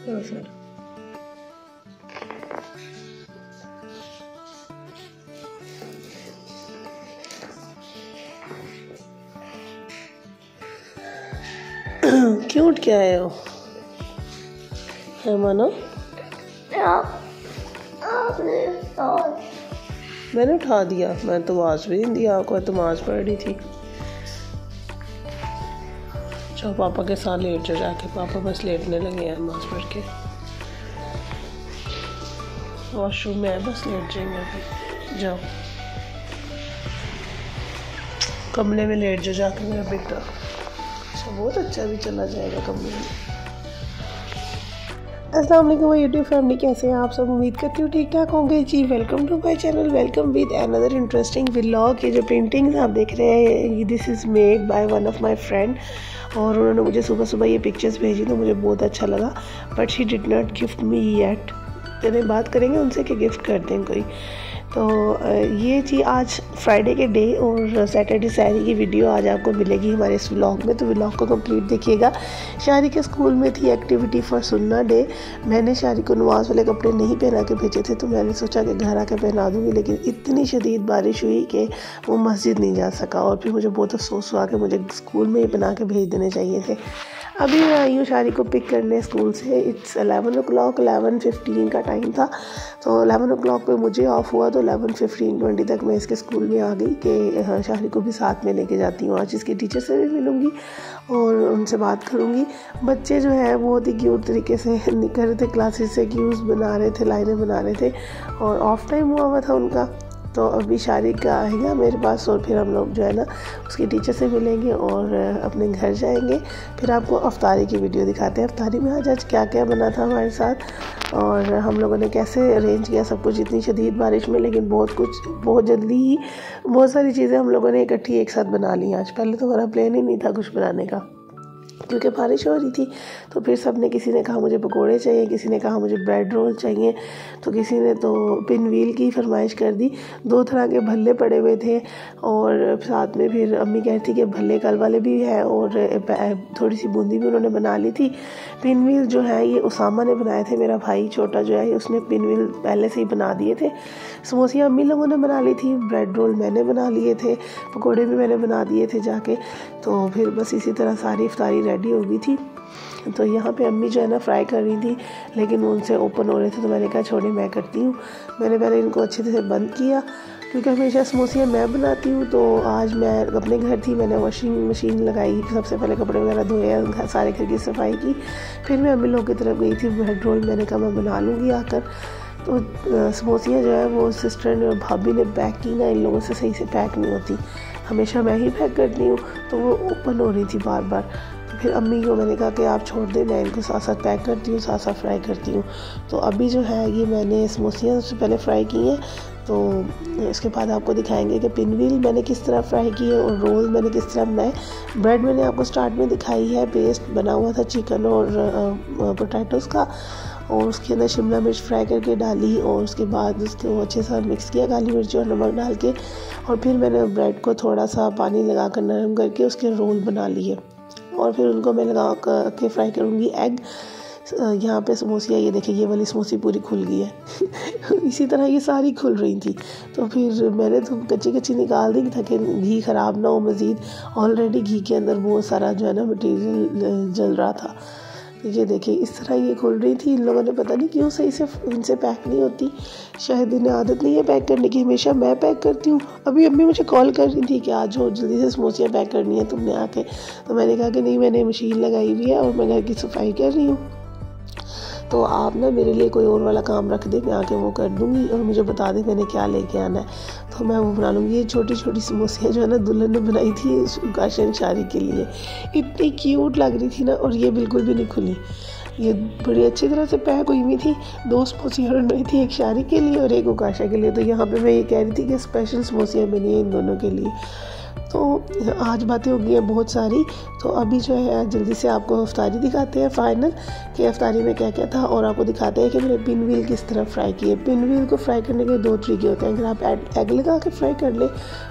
हाँ सर। क्यों उठ के आए हो? है मानो? मैंने उठा दिया, मैं तो आवाज़ भी नहीं दिया आपको, तुम आज पढ़ रही थी। चलो पापा के साथ लेट जाओ जाके, पापा बस लेटने लगे हैं नमाज पढ़ के। वॉशरूम में है, बस लेट जाएंगे अभी। जाओ कमरे में लेट जाओ जाके मेरा बेटा। अच्छा बहुत अच्छा भी चला जाएगा कमरे में। अस्सलाम वालेकुम यूट्यूब फैमिली, कैसे हैं आप सब? उम्मीद करती हूँ ठीक ठाक होंगे जी। Welcome to my channel, welcome with another interesting vlog. ये जो पेंटिंग्स आप देख रहे हैं, this is made by one of my friend, और उन्होंने मुझे सुबह सुबह ये पिक्चर्स भेजी तो मुझे बहुत अच्छा लगा, but she did not gift me yet. चलिए बात करेंगे उनसे कि गिफ्ट कर दें कोई। तो ये जी आज फ्राइडे के डे और सैटरडे सैरी की वीडियो आज आपको मिलेगी हमारे इस व्लॉग में, तो व्लॉग को कंप्लीट देखिएगा। शारी के स्कूल में थी एक्टिविटी फॉर सुन्ना डे। मैंने शारी को नमाज वाले कपड़े नहीं पहना के भेजे थे, तो मैंने सोचा कि घर आके पहना दूँगी, लेकिन इतनी शदीद बारिश हुई कि वो मस्जिद नहीं जा सका, और फिर मुझे बहुत अफसोस हुआ कि मुझे स्कूल में ही बना के भेज देने चाहिए थे। अभी मैं आई हूँ शारी को पिक करने स्कूल से। इट्स 11 o'clock, 11:15 का टाइम था, तो 11 o'clock पे मुझे ऑफ हुआ, तो 11:15-20 तक मैं इसके स्कूल में आ गई कि शारी को भी साथ में लेके जाती हूँ। आज इसके टीचर से भी मिलूँगी और उनसे बात करूँगी। बच्चे जो है बहुत ही क्यूट तरीके से निकल रहे थे क्लासेस से, क्यूज बना रहे थे, लाइनें बना रहे थे, और ऑफ टाइम हुआ था उनका। तो अभी शारी का आएगा मेरे पास, और फिर हम लोग जो है ना उसके टीचर से मिलेंगे और अपने घर जाएंगे। फिर आपको अफ्तारी की वीडियो दिखाते हैं। अफ्तारी में आज क्या क्या बना था हमारे साथ, और हम लोगों ने कैसे अरेंज किया सब कुछ इतनी शदीद बारिश में, लेकिन बहुत जल्दी ही बहुत सारी चीज़ें हम लोगों ने इकट्ठी एक साथ बना ली आज। पहले तो हमारा प्लान ही नहीं था कुछ बनाने का, क्योंकि बारिश हो रही थी। तो फिर सब ने, किसी ने कहा मुझे पकोड़े चाहिए, किसी ने कहा मुझे ब्रेड रोल चाहिए, तो किसी ने तो पिन व्हील की फरमाइश कर दी। 2 तरह के भल्ले पड़े हुए थे, और साथ में फिर अम्मी कहती थी कि भल्ले कल वाले भी है, और थोड़ी सी बूंदी भी उन्होंने बना ली थी। पिन व्हील जो है ये उसामा ने बनाए थे, मेरा भाई छोटा जो है उसने पिन व्हील पहले से ही बना दिए थे। समोसियाँ अम्मी लोगों ने बना ली थी, ब्रेड रोल मैंने बना लिए थे, पकोड़े भी मैंने बना दिए थे जाके। तो फिर बस इसी तरह सारी इफ्तारी रेडी हो गई थी। तो यहाँ पे अम्मी जो है ना फ्राई कर रही थी, लेकिन उनसे ओपन हो रहे थे, तो मैंने कहा छोड़े मैं करती हूँ। मैंने पहले इनको अच्छे से बंद किया, क्योंकि हमेशा समोसियाँ मैं बनाती हूँ। तो आज मैं अपने घर थी, मैंने वॉशिंग मशीन लगाई, सबसे पहले कपड़े वगैरह धोए, सारे घर की सफाई की। फिर मैं अम्मी लोगों की तरफ गई थी। ब्रेड रोल मैंने कहा मैं बना लूँगी आकर। तो समोसियाँ जो है वो सिस्टर ने और भाभी ने पैक की ना, इन लोगों से सही से पैक नहीं होती, हमेशा मैं ही पैक करती हूँ, तो वो ओपन हो रही थी बार बार। तो फिर अम्मी को मैंने कहा कि आप छोड़ दें, मैं इनको साथ साथ पैक करती हूँ, साथ साथ फ्राई करती हूँ। तो अभी जो है ये मैंने समोसियाँ सबसे पहले फ्राई की हैं, तो इसके बाद आपको दिखाएंगे कि पिन व्हील मैंने किस तरह फ्राई किए और रोल मैंने किस तरह बनाए। ब्रेड मैंने आपको स्टार्ट में दिखाई है, पेस्ट बना हुआ था चिकन और पोटैटोज़ का, और उसके अंदर शिमला मिर्च फ्राई करके डाली, और उसके बाद उसको अच्छे से मिक्स किया काली मिर्च और नमक डाल के, और फिर मैंने ब्रेड को थोड़ा सा पानी लगा कर नरम करके उसके रोल बना लिए, और फिर उनको मैं लगा के फ्राई करूँगी एग। यहाँ पे समोसियाँ ये देखिए, ये वाली समोसी पूरी खुल गई है इसी तरह ये सारी खुल रही थी। तो फिर मैंने तो कच्ची निकाल दी ताकि घी ख़राब ना हो मज़ीद। ऑलरेडी घी के अंदर बहुत सारा जो है ना मटीरियल जल रहा था। ये देखिए इस तरह ये खुल रही थी। इन लोगों ने पता नहीं क्यों सही से इनसे पैक नहीं होती, शायद इन्हें आदत नहीं है पैक करने की, हमेशा मैं पैक करती हूँ। अभी अम्मी मुझे कॉल कर रही थी कि आज हो जल्दी से समोसियाँ पैक करनी है तुमने आके, तो मैंने कहा कि नहीं, मैंने मशीन लगाई हुई है और मैं घर की सफाई कर रही हूँ, तो आप ना मेरे लिए कोई और वाला काम रख दे, मैं आके वो कर दूँगी, और मुझे बता दे मैंने क्या लेके आना है, तो मैं वो बना लूँगी। ये छोटी छोटी समोसियाँ जो है ना दुल्हन ने बनाई थी काशन शारी के लिए, इतनी क्यूट लग रही थी ना, और ये बिल्कुल भी नहीं खुली, ये बड़ी अच्छी तरह से पैक हुई हुई थी। 2 समोसियाँ रही थी, एक शारी के लिए और एक उकाशा के लिए। तो यहाँ पे मैं ये कह रही थी कि स्पेशल समोसियाँ बनी है इन दोनों के लिए। तो आज बातें हो गई हैं बहुत सारी, तो अभी जो है जल्दी से आपको अफ्तारी दिखाते हैं फाइनल कि अफ्तारी में क्या क्या था, और आपको दिखाते हैं कि मैंने पिन व्हील किस तरह फ्राई किए। पिन व्हील को फ्राई करने के 2 तरीके होते हैं। अगर आप एग लगा के फ्राई कर ले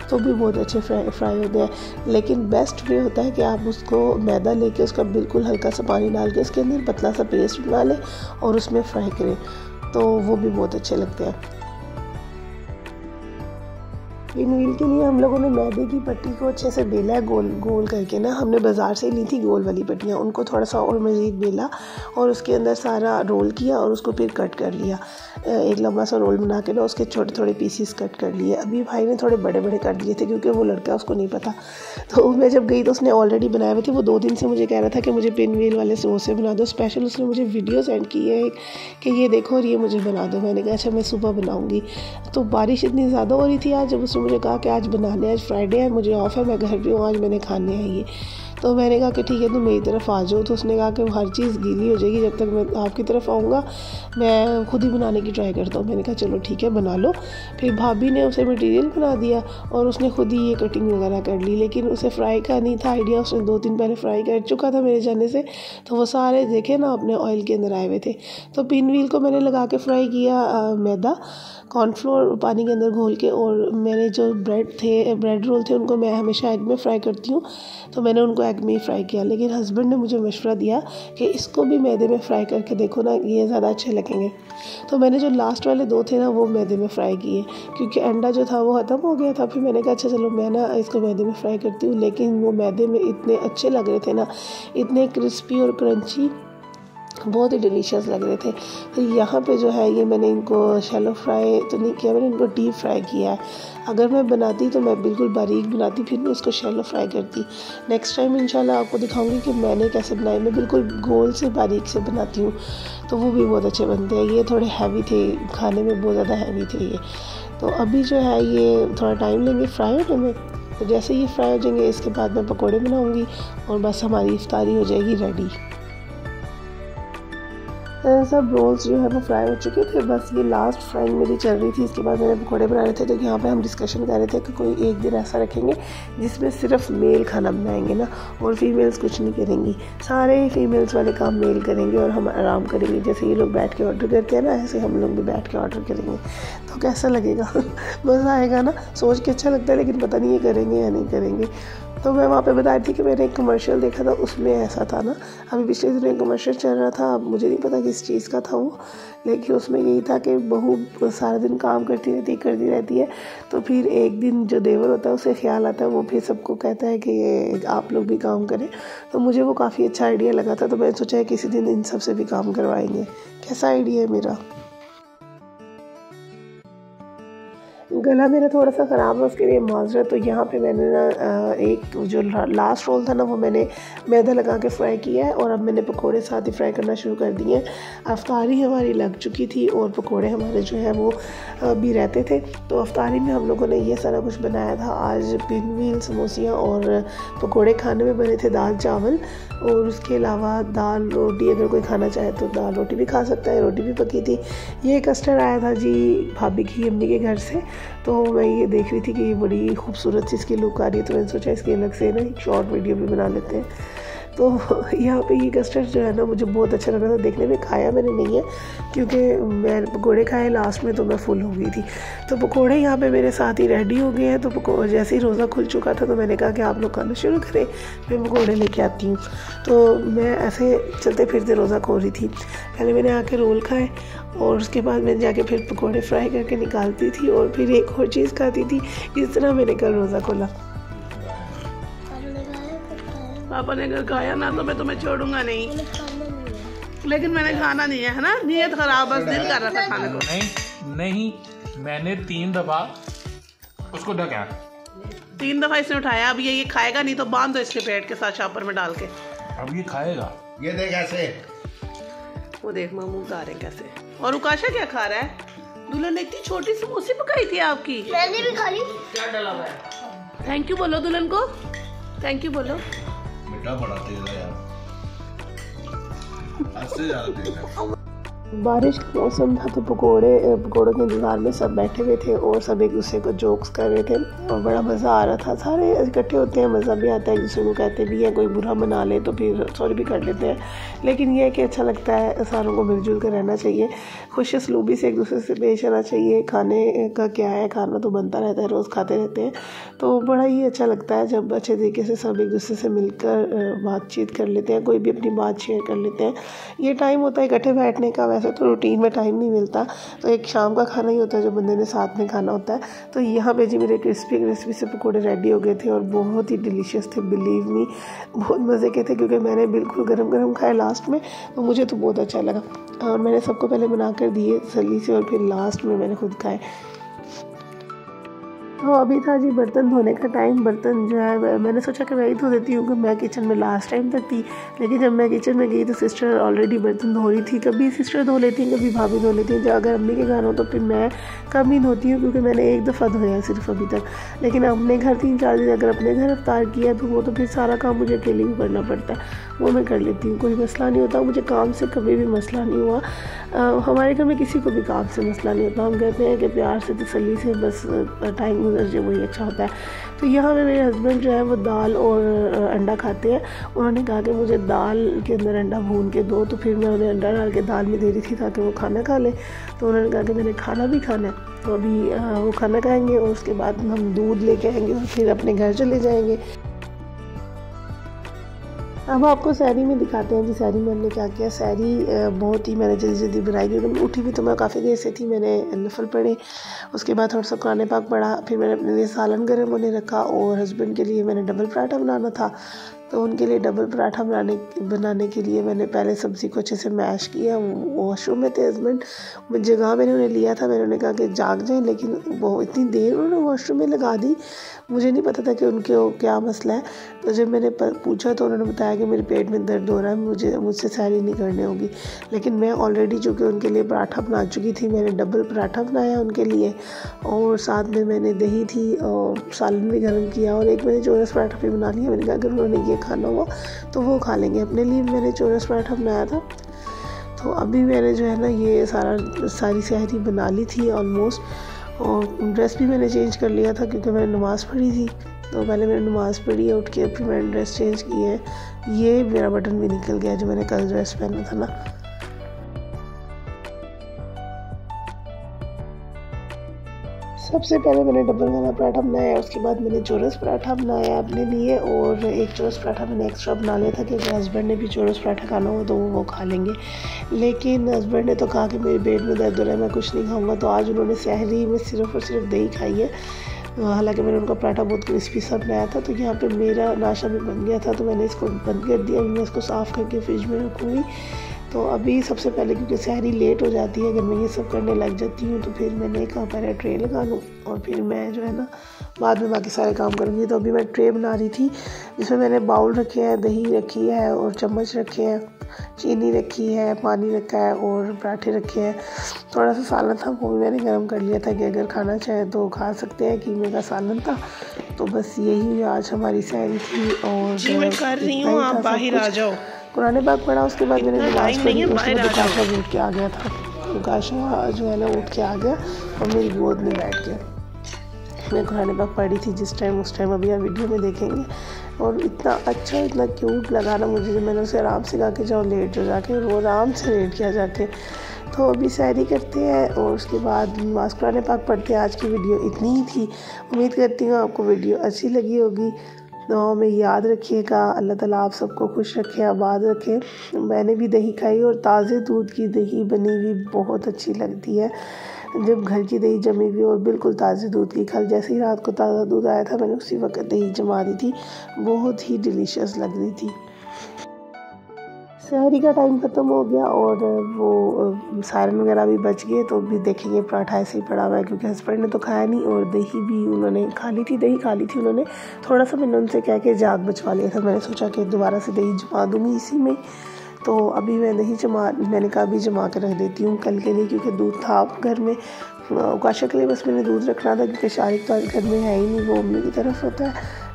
तो भी बहुत अच्छे फ्राई होते हैं, लेकिन बेस्ट वे होता है कि आप उसको मैदा लेके उसका बिल्कुल हल्का सा पानी डाल के उसके अंदर पतला सा पेस्ट बना लें और उसमें फ्राई करें, तो वो भी बहुत अच्छे लगते हैं। पिन व्हील के लिए हम लोगों ने मैदे की पट्टी को अच्छे से बेला है, गोल गोल करके ना। हमने बाज़ार से ली थी गोल वाली पट्टियाँ, उनको थोड़ा सा और मज़ीद बेला और उसके अंदर सारा रोल किया और उसको फिर कट कर लिया। एक लंबा सा रोल बना के ना उसके छोटे छोटे पीसीस कट कर लिए। अभी भाई ने थोड़े बड़े बड़े कर लिए थे क्योंकि वो लड़का उसको नहीं पता, तो मैं जब गई तो उसने ऑलरेडी बनाए हुए थे। वो 2 दिन से मुझे कह रहा था कि मुझे पिन व्हील वाले समोसे बना दो। स्पेशल उसने मुझे वीडियो सेंड की है कि ये देखो और ये मुझे बना दो। मैंने कहा अच्छा मैं सुबह बनाऊँगी। तो बारिश इतनी ज़्यादा हो रही थी आज, जब उसने मुझे कहा कि आज बनाने, आज फ्राइडे है, मुझे ऑफ है, मैं घर पे हूँ, आज मैंने खाने हैं ये, तो मैंने कहा कि ठीक है तुम मेरी तरफ आ जाओ। तो उसने कहा कि हर चीज़ गीली हो जाएगी, जब तक मैं आपकी तरफ आऊँगा मैं खुद ही बनाने की ट्राई करता हूँ। मैंने कहा चलो ठीक है बना लो। फिर भाभी ने उसे मटेरियल बना दिया और उसने खुद ही ये कटिंग वगैरह कर ली, लेकिन उसे फ्राई का नहीं था आइडिया। उसने 2 दिन पहले फ्राई कर चुका था मेरे जाने से, तो वो सारे देखे ना अपने ऑयल के अंदर आए हुए थे। तो पिन व्हील को मैंने लगा के फ्राई किया मैदा कॉर्नफ्लोर पानी के अंदर घोल के, और मैंने जो ब्रेड रोल थे उनको मैं हमेशा एग में फ्राई करती हूँ, तो मैंने उनको एग में ही फ्राई किया। लेकिन हस्बैंड ने मुझे मशवरा दिया कि इसको भी मैदे में फ्राई करके देखो ना, ये ज़्यादा अच्छे लगेंगे। तो मैंने जो लास्ट वाले 2 थे ना वो मैदे में फ्राई किए, क्योंकि अंडा जो था वो ख़त्म हो गया था। फिर मैंने कहा अच्छा चलो मैं ना इसको मैदे में फ्राई करती हूँ, लेकिन वो मैदे में इतने अच्छे लग रहे थे ना, इतने क्रिस्पी और क्रंची, बहुत ही डिलीशियस लग रहे थे। फिर यहाँ पे जो है ये मैंने इनको शैलो फ्राई तो नहीं किया, मैंने इनको डीप फ्राई किया है। अगर मैं बनाती तो मैं बिल्कुल बारीक बनाती, फिर मैं इसको शैलो फ्राई करती। नेक्स्ट टाइम इंशाल्लाह आपको दिखाऊंगी कि मैंने कैसे बनाए। मैं बिल्कुल गोल से बारीक से बनाती हूँ, तो वो भी बहुत अच्छे बनते हैं। ये थोड़े हैवी थे, खाने में बहुत ज़्यादा हैवी थे ये। तो अभी जो है ये थोड़ा टाइम लेंगे फ्राई होने में, तो जैसे ये फ्राई हो जाएंगे इसके बाद मैं पकौड़े बनाऊँगी और बस हमारी इफ्तारी हो जाएगी रेडी। सब रोल्स जो है वो फ्राई हो चुके थे, बस ये लास्ट फ्राइंग मेरी चल रही थी। इसके बाद मैंने पकौड़े बना रहे थे, तो यहाँ पे हम डिस्कशन कर रहे थे कि कोई एक दिन ऐसा रखेंगे जिसमें सिर्फ मेल खाना बनाएंगे ना, और फीमेल्स कुछ नहीं करेंगी। सारे फीमेल्स वाले काम मेल करेंगे और हम आराम करेंगे। जैसे ये लोग बैठ के ऑर्डर करते हैं ना, ऐसे हम लोग भी बैठ के ऑर्डर करेंगे। तो कैसा लगेगा? मज़ा आएगा ना। सोच के अच्छा लगता है, लेकिन पता नहीं ये करेंगे या नहीं करेंगे। तो मैं वहाँ पे बता रही थी कि मैंने एक कमर्शियल देखा था, उसमें ऐसा था ना, अभी पिछले दिनों एक कमर्शियल चल रहा था, अब मुझे नहीं पता किस चीज़ का था वो, लेकिन उसमें यही था कि बहू सारा दिन काम करती रहती है, तो फिर एक दिन जो देवर होता है उसे ख्याल आता है, वो फिर सबको कहता है कि आप लोग भी काम करें। तो मुझे वो काफ़ी अच्छा आइडिया लगा था, तो मैंने सोचा है किसी दिन इन सब से भी काम करवाएंगे। कैसा आइडिया है मेरा? गला मेरा थोड़ा सा ख़राब है, उसके लिए माजरत। तो यहाँ पे मैंने ना एक जो लास्ट रोल था ना वो मैंने मैदा लगा के फ्राई किया है, और अब मैंने पकोड़े साथ ही फ्राई करना शुरू कर दिए हैं। अफ्तारी हमारी लग चुकी थी और पकोड़े हमारे जो है वो भी रहते थे। तो अफ्तारी में हम लोगों ने ये सारा कुछ बनाया था। आज पिन व्हील, समोसियाँ और पकोड़े खाने में बने थे, दाल चावल, और उसके अलावा दाल रोटी। अगर कोई खाना चाहे तो दाल रोटी भी खा सकता है, रोटी भी पकी थी। ये कस्टर्ड आया था जी भाभी की अम्मी के घर से, तो मैं ये देख रही थी कि ये बड़ी खूबसूरत सी इसकी लुक आ रही है, तो मैंने सोचा इसकी अलग से ना एक शॉर्ट वीडियो भी बना लेते हैं। तो यहाँ पे ये कस्टर्ड जो है ना मुझे बहुत अच्छा लगा था देखने में। खाया मैंने नहीं है क्योंकि मैं पकोड़े खाए लास्ट में, तो मैं फुल हो गई थी। तो पकोड़े यहाँ पे मेरे साथ ही रेडी हो गए हैं। तो जैसे ही रोज़ा खुल चुका था तो मैंने कहा कि आप लोग खाना शुरू करें, मैं पकोड़े लेके आती हूँ। तो मैं ऐसे चलते फिरते रोज़ा खो रही थी। पहले मैंने आके रोल खाए और उसके बाद मैंने जाके फिर पकोड़े फ्राई करके निकालती थी और फिर एक और चीज़ खाती थी। इस तरह मैंने कल रोज़ा खोला। पापा ने अगर खाया ना तो मैं तुम्हें छोड़ूंगा नहीं, लेकिन मैंने खाना नहीं है ना, नीयत खराब, बस दिल कर रहा था खाने को। नहीं मैंने 3 दफा उसको ढकाया, 3 दफा इसने उठाया। अब ये खाएगा नहीं तो बांध दो इसके पेट के साथ शॉपर में डाल के। अब ये खाएगा। ये देख ऐसे, वो देख मामू खा रहे हैं कैसे। और उकाशा क्या खा रहा है? दुल्हन ने इतनी छोटी समोसे पकाई थी आपकी, मैंने भी खा ली। क्या डला हुआ है? थैंक यू बोलो दुल्हन को, थैंक यू बोलो। बेटा बड़ा तेज है यार, इससे ज्यादा तेज है। बारिश का मौसम था तो पकोड़ों के इंतज़ार में सब बैठे हुए थे और सब एक दूसरे को जोक्स कर रहे थे और बड़ा मज़ा आ रहा था। सारे इकट्ठे होते हैं, मज़ा भी आता है, एक दूसरे को कहते भी हैं, कोई बुरा मना ले तो फिर सॉरी भी कर लेते हैं। लेकिन यह है कि अच्छा लगता है, सारों को मिलजुल कर रहना चाहिए, खुश असलूबी से एक दूसरे से पेश आना चाहिए। खाने का क्या है, खाना तो बनता रहता है, रोज़ खाते रहते हैं, तो बड़ा ही अच्छा लगता है जब अच्छे तरीके से सब एक दूसरे से मिलकर बातचीत कर लेते हैं, कोई भी अपनी बात शेयर कर लेते हैं। ये टाइम होता है इकट्ठे बैठने का, वैसे तो रूटीन में टाइम नहीं मिलता, तो एक शाम का खाना ही होता है जो बंदे ने साथ में खाना होता है। तो यहाँ पे जी मेरे क्रिस्पी से पकोड़े रेडी हो गए थे और बहुत ही डिलीशियस थे, बिलीव मी, बहुत मज़े के थे, क्योंकि मैंने बिल्कुल गरम गरम खाए लास्ट में, तो मुझे तो बहुत अच्छा लगा और मैंने सबको पहले बना कर दिए सली से और फिर लास्ट में मैंने खुद खाए। तो अभी था जी बर्तन धोने का टाइम। बर्तन जो है मैंने सोचा कि मैं ही धो देती हूँ, कि मैं किचन में लास्ट टाइम तक थी, लेकिन जब मैं किचन में गई तो सिस्टर ऑलरेडी बर्तन धो रही थी। कभी सिस्टर धो लेती हैं, कभी भाभी धो लेती हैं, जब अगर अम्मी के घर हो तो फिर मैं कम ही धोती हूँ, क्योंकि मैंने एक दफ़ा धोया सिर्फ अभी तक। लेकिन अपने घर 3-4 दिन अगर अपने घर अफ्तार किया तो वो तो फिर सारा काम मुझे अकेले भी करना पड़ता है, वो मैं कर लेती हूँ, कोई मसला नहीं होता मुझे, काम से कभी भी मसला नहीं हुआ। हमारे घर में किसी को भी काम से मसला नहीं होता, हम कहते हैं कि प्यार से तसल्ली से बस टाइम गुजर जाए, वही अच्छा होता है। तो यहाँ पे मेरे हस्बैंड जो है वो दाल और अंडा खाते हैं। उन्होंने कहा कि मुझे दाल के अंदर अंडा भून के दो, तो फिर मैं उन्हें अंडा डाल के दाल में दे रही थी ताकि वो खाना खा ले। तो उन्होंने कहा कि मैंने खाना भी खाना है, तो अभी वो खाना खाएंगे और उसके बाद हम दूध लेके आएंगे और फिर अपने घर चले जाएंगे। अब आपको सहरी में दिखाते हैं जी, सहरी में हमने क्या किया। सहरी बहुत ही मैंने जल्दी जल्दी बनाई, क्योंकि उठी भी तो मैं काफ़ी देर से थी। मैंने नफल पढ़े, उसके बाद थोड़ा सा कुरान पाक पढ़ा, फिर मैंने अपने लिए सालन गर्म होने रखा और हस्बैंड के लिए मैंने डबल पराठा बनाना था। तो उनके लिए डबल पराठा बनाने के लिए मैंने पहले सब्ज़ी को अच्छे से मैश किया। वॉशरूम में थे हस्बैंड, जगह मैंने उन्हें लिया था, मैंने उन्हें कहा कि जाग जाएं, लेकिन वो इतनी देर उन्होंने वॉशरूम में लगा दी, मुझे नहीं पता था कि उनके क्या मसला है। तो जब मैंने पूछा तो उन्होंने बताया कि मेरे पेट में दर्द हो रहा है, मुझसे सहरी नहीं करनी होगी। लेकिन मैं ऑलरेडी चूँकि उनके लिए पराठा बना चुकी थी, मैंने डबल पराठा बनाया उनके लिए और साथ में मैंने दही थी और सालन भी गर्म किया और एक मैंने चोरस पराठा भी बना लिया। मैंने कहा अगर उन्होंने ये खाना हुआ तो वो खा लेंगे। अपने लिए मैंने चोरस पराठा बनाया था। तो अभी मैंने जो है ना ये सारी सहरी बना ली थी ऑलमोस्ट, और ड्रेस भी मैंने चेंज कर लिया था क्योंकि मैंने नमाज़ पढ़ी थी। तो पहले मैंने नमाज़ पढ़ी है, उठ के फिर मैंने ड्रेस चेंज की है। ये मेरा बटन भी निकल गया जो मैंने कल ड्रेस पहना था ना। सबसे पहले मैंने डबल वाला पराठा बनाया, उसके बाद मैंने चोरस पराठा बनाया अपने लिए, और एक चोरस पराठा मैंने एक्स्ट्रा बना लिया था क्योंकि हस्बैंड ने भी चोरस पराठा खाना हो तो वो खा लेंगे। लेकिन हस्बैंड ने तो कहा कि मेरे पेट में दर्द हो रहा है, मैं कुछ नहीं खाऊंगा। तो आज उन्होंने सहरी में सिर्फ और सिर्फ दही खाई है। हालांकि मैंने उनका पराठा बहुत क्रिस्पी सा बनाया था। तो यहाँ पे मेरा नाश्ता भी बन गया था, तो मैंने इसको बंद कर दिया। मैं इसको साफ़ करके फ्रिज में रखूँगी। तो अभी सबसे पहले क्योंकि सहरी लेट हो जाती है, अगर मैं ये सब करने लग जाती हूँ तो फिर मैंने कहा पहले ट्रे लगा लूँ और फिर मैं जो है ना बाद में बाकी सारे काम करूँगी। तो अभी मैं ट्रे बना रही थी जिसमें मैंने बाउल रखे हैं, दही रखी है और चम्मच रखे हैं, चीनी रखी है, पानी रखा है और पराठे रखे हैं। थोड़ा सा सालन था वो भी मैंने गर्म कर लिया था कि अगर खाना चाहे तो खा सकते हैं, कीमे का सालन था। तो बस यही आज हमारी सहरी थी। और जी मैं कर रही हूँ, आप बाहर आ जाओ। कुरान पाक पढ़ा, उसके बाद मैंने नमाज़ पढ़ी। उसके बाद काशा उठ के आ गया था, तो काशा जो है ना उठ के आ गया और मेरी गोद में बैठ गया। मैं कुरान पाक पढ़ी थी जिस टाइम, उस टाइम अभी आप वीडियो में देखेंगे। और इतना अच्छा, इतना क्यूट लगा ना मुझे, जब मैंने उसे आराम से कहा कि जाओ लेट जाओ जाके, वो आराम से लेट किया जाके। तो अभी सहरी करते हैं और उसके बाद नमाज़ कुरान पाक पढ़ते हैं। आज की वीडियो इतनी ही थी। उम्मीद करती हूँ आपको वीडियो अच्छी लगी होगी। दुआओं में याद रखिएगा। अल्लाह ताला आप सबको खुश रखे, आबाद रखे। मैंने भी दही खाई और ताज़े दूध की दही बनी हुई बहुत अच्छी लगती है, जब घर की दही जमी हुई और बिल्कुल ताज़े दूध की। कल जैसे ही रात को ताज़ा दूध आया था मैंने उसी वक्त दही जमा दी थी, बहुत ही डिलीशियस लग रही थी। सहरी का टाइम ख़त्म हो गया और वो सालन वगैरह भी बच गए। तो भी देखेंगे पराठा ऐसे ही पड़ा हुआ है क्योंकि हस्बैंड ने तो खाया नहीं, और दही भी उन्होंने खा ली थी, दही खा ली थी उन्होंने। थोड़ा सा मैंने उनसे कह के जाग बचवा लिया था, मैंने सोचा कि दोबारा से दही जमा दूँगी इसी में। तो अभी मैं दही मैंने कहा अभी जमा कर रख देती हूँ कल के लिए, क्योंकि दूध था घर में। काशा के लिए बस मैंने दूध रखना था क्योंकि शारिक तो घर में है ही नहीं, वो अम्मी की तरफ होता है,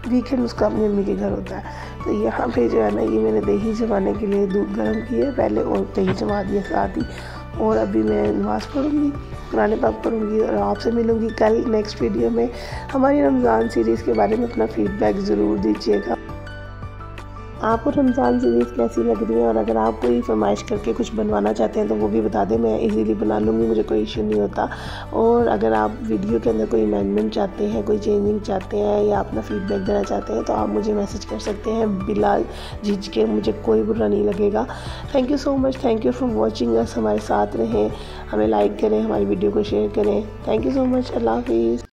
वीकेंड उसका अपनी अम्मी के घर होता है। तो यहाँ पे जो है ना ये मैंने दही जमाने के लिए दूध गर्म किया पहले और दही जमा दिया साथ ही, और अभी मैं नमाज़ पढ़ूँगी, कुरान पाक पढ़ूँगी और आपसे मिलूँगी कल नेक्स्ट वीडियो में। हमारी रमज़ान सीरीज़ के बारे में अपना फ़ीडबैक ज़रूर दीजिएगा। आपको रमज़ान सीरीज़ कैसी लग रही है, और अगर आप कोई फरमाइश करके कुछ बनवाना चाहते हैं तो वो भी बता दें, मैं इजीली बना लूँगी, मुझे कोई इशू नहीं होता। और अगर आप वीडियो के अंदर कोई अमेंडमेंट चाहते हैं, कोई चेंजिंग चाहते हैं या अपना फ़ीडबैक देना चाहते हैं तो आप मुझे मैसेज कर सकते हैं बिला झिझके, मुझे कोई बुरा नहीं लगेगा। Thank you so much, thank you for watching us. हमारे साथ रहें, हमें लाइक करें, हमारी वीडियो को शेयर करें। थैंक यू सो मच, अल्लाह हाफिज़।